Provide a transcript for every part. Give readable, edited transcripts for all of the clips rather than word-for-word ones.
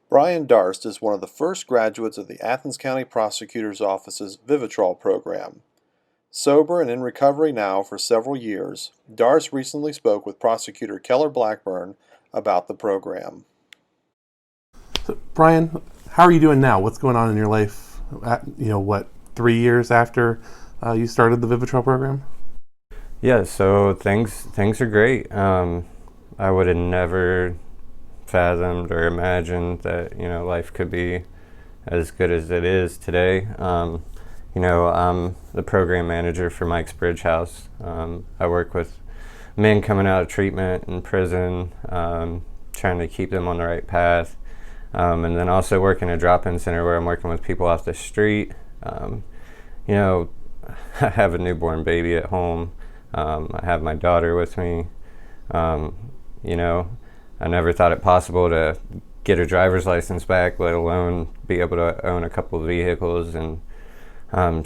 Bryan Darst is one of the first graduates of the Athens County Prosecutor's Office's Vivitrol program. Sober and in recovery now for several years, Darst recently spoke with Prosecutor Keller Blackburn about the program. So, Bryan, how are you doing now? What's going on in your life? 3 years after you started the Vivitrol program? Yeah, so things are great. I would have never fathomed or imagined that life could be as good as it is today. I'm the program manager for Mike's Bridge House. I work with men coming out of treatment in prison, trying to keep them on the right path, and then also work in a drop-in center where I'm working with people off the street. I have a newborn baby at home. I have my daughter with me. I never thought it possible to get a driver's license back, let alone be able to own a couple of vehicles. And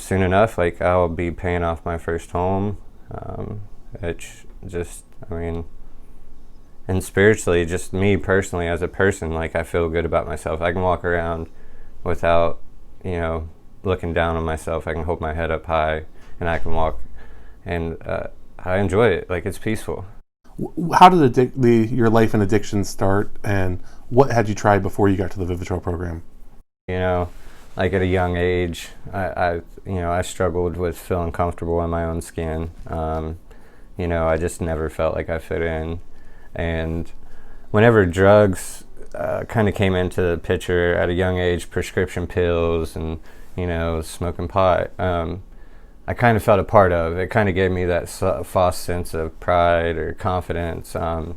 soon enough, I'll be paying off my first home. It's just, and spiritually, just me personally as a person, I feel good about myself. I can walk around without, looking down on myself. I can hold my head up high and I can walk, and I enjoy it. It's peaceful. How did your life in addiction start, and what had you tried before you got to the Vivitrol program? At a young age, I struggled with feeling comfortable in my own skin. I just never felt like I fit in. And whenever drugs kind of came into the picture at a young age, prescription pills and, smoking pot, I kind of felt a part of. It kind of gave me that false sense of pride or confidence. And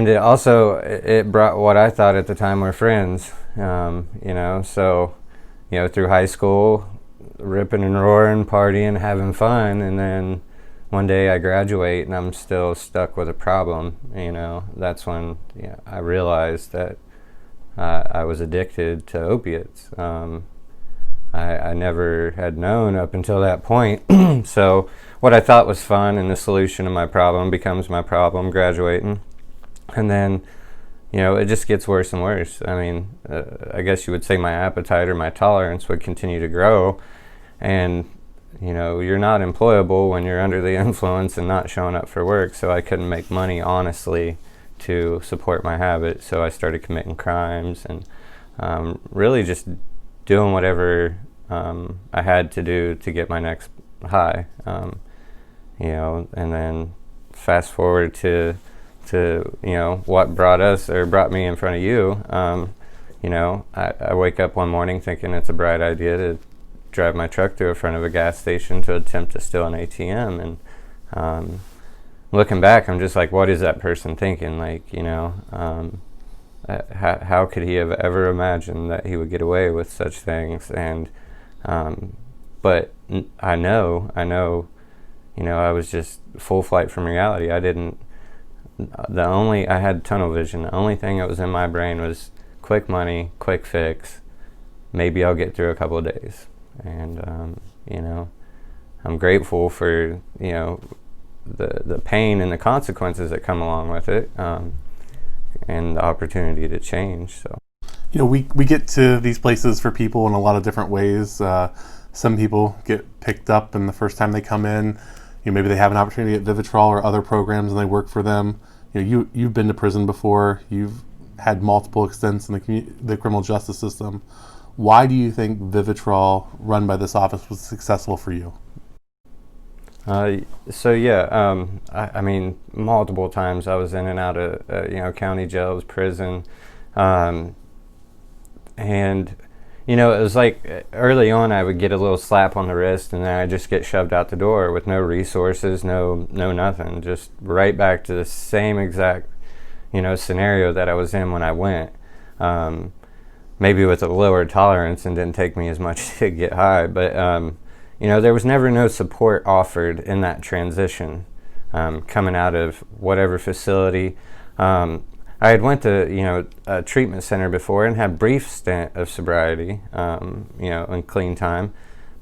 it brought what I thought at the time were friends. So through high school, ripping and roaring, partying, having fun, and then one day I graduate and I'm still stuck with a problem. That's when I realized that I was addicted to opiates. I never had known up until that point. So what I thought was fun and the solution to my problem becomes my problem graduating. And then, it just gets worse and worse. I guess you would say my appetite or my tolerance would continue to grow. And, you're not employable when you're under the influence and not showing up for work. So I couldn't make money honestly to support my habit. So I started committing crimes and really just doing whatever I had to do to get my next high. And then fast forward to what brought me in front of you. I wake up one morning thinking it's a bright idea to drive my truck to the front of a gas station to attempt to steal an ATM. And looking back, I'm just like, what is that person thinking? How could he have ever imagined that he would get away with such things? And but I know, I was just full flight from reality. I had tunnel vision. The only thing that was in my brain was quick money, quick fix. Maybe I'll get through a couple of days. And I'm grateful for the pain and the consequences that come along with it, and the opportunity to change. So we get to these places for people in a lot of different ways. Some people get picked up, and the first time they come in, maybe they have an opportunity at Vivitrol or other programs, and they work for them. You've been to prison before. You've had multiple stints in the criminal justice system. Why do you think Vivitrol, run by this office, was successful for you? Multiple times I was in and out of county jails, prison, and it was like early on I would get a little slap on the wrist and then I just get shoved out the door with no resources, no nothing, just right back to the same exact scenario that I was in when I went. Maybe with a lower tolerance and didn't take me as much to get high, but there was never no support offered in that transition, coming out of whatever facility. I had went to a treatment center before and had a brief stint of sobriety, and clean time,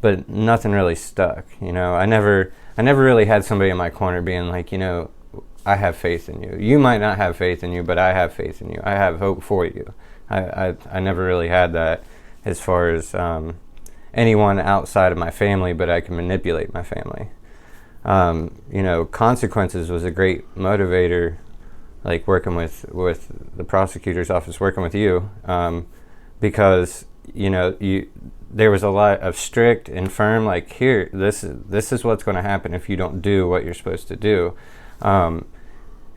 but nothing really stuck. I never really had somebody in my corner being like, I have faith in you. You might not have faith in you, but I have faith in you. I have hope for you. I never really had that as far as anyone outside of my family, but I can manipulate my family. Consequences was a great motivator, like working with the prosecutor's office, working with you, because there was a lot of strict and firm, like, here, this is what's going to happen if you don't do what you're supposed to do.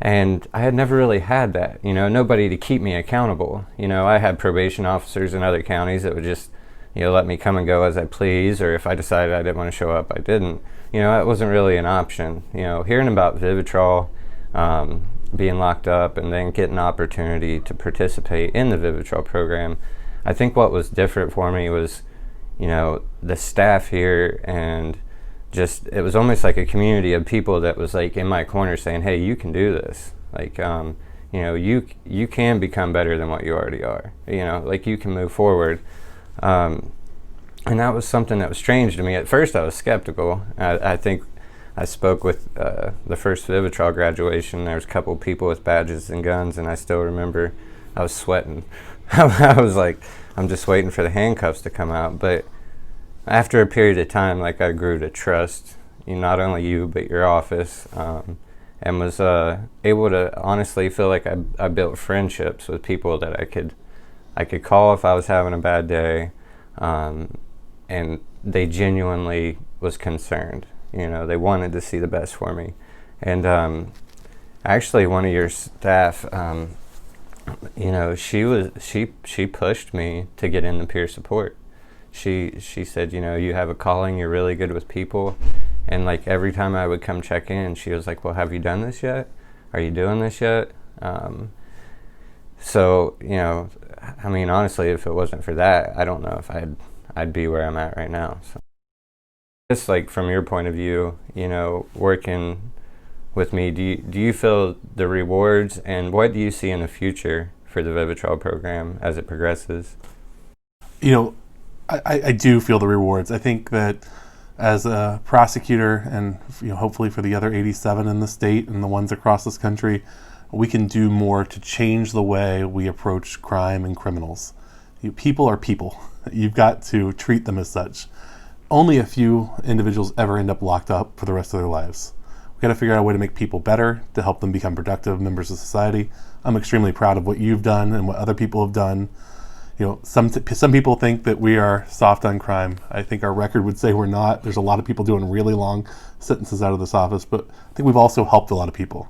And I had never really had that, nobody to keep me accountable. I had probation officers in other counties that would just, let me come and go as I please, or if I decided I didn't want to show up, I didn't. It wasn't really an option. Hearing about Vivitrol, being locked up, and then getting an opportunity to participate in the Vivitrol program, I think what was different for me was, the staff here, and just, it was almost like a community of people that was like in my corner saying, hey, you can do this. Like, you can become better than what you already are. Like, you can move forward. And that was something that was strange to me. At first I was skeptical. I think I spoke with the first Vivitrol graduation. There was a couple people with badges and guns, and I still remember I was sweating. I was like, I'm just waiting for the handcuffs to come out. But after a period of time, like, I grew to trust not only you, but your office, and was able to honestly feel like I built friendships with people that I could call if I was having a bad day, and they genuinely was concerned. They wanted to see the best for me. And actually, one of your staff, she pushed me to get into peer support. She said, you have a calling, you're really good with people. And like, every time I would come check in, she was like, well, have you done this yet? Are you doing this yet? So, honestly, if it wasn't for that, I don't know if I'd be where I'm at right now. So, just like, from your point of view, working with me, do you feel the rewards, and what do you see in the future for the Vivitrol program as it progresses? I do feel the rewards. I think that as a prosecutor, and hopefully for the other 87 in the state and the ones across this country, we can do more to change the way we approach crime and criminals. People are people. You've got to treat them as such. Only a few individuals ever end up locked up for the rest of their lives. We've got to figure out a way to make people better, to help them become productive members of society. I'm extremely proud of what you've done and what other people have done. Some people think that we are soft on crime. I think our record would say we're not. There's a lot of people doing really long sentences out of this office, but I think we've also helped a lot of people.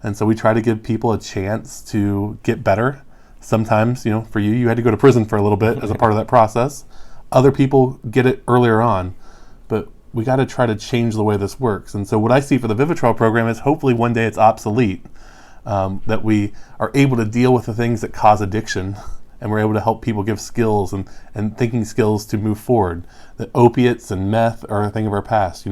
And so we try to give people a chance to get better. Sometimes, for you had to go to prison for a little bit as a part of that process. Other people get it earlier on, but we got to try to change the way this works. And so what I see for the Vivitrol program is hopefully one day it's obsolete, that we are able to deal with the things that cause addiction, and we're able to help people give skills and thinking skills to move forward. That opiates and meth are a thing of our past.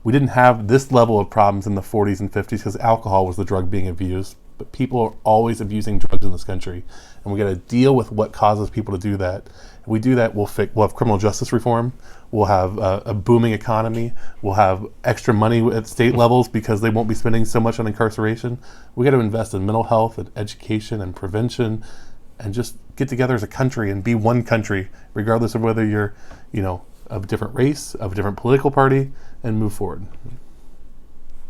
We didn't have this level of problems in the 40s and 50s because alcohol was the drug being abused, but people are always abusing drugs in this country, and we got to deal with what causes people to do that. If we do that, we'll have criminal justice reform, we'll have a booming economy, we'll have extra money at state levels because they won't be spending so much on incarceration. We got to invest in mental health and education and prevention, and just get together as a country and be one country, regardless of whether you're, of a different race, of a different political party, and move forward.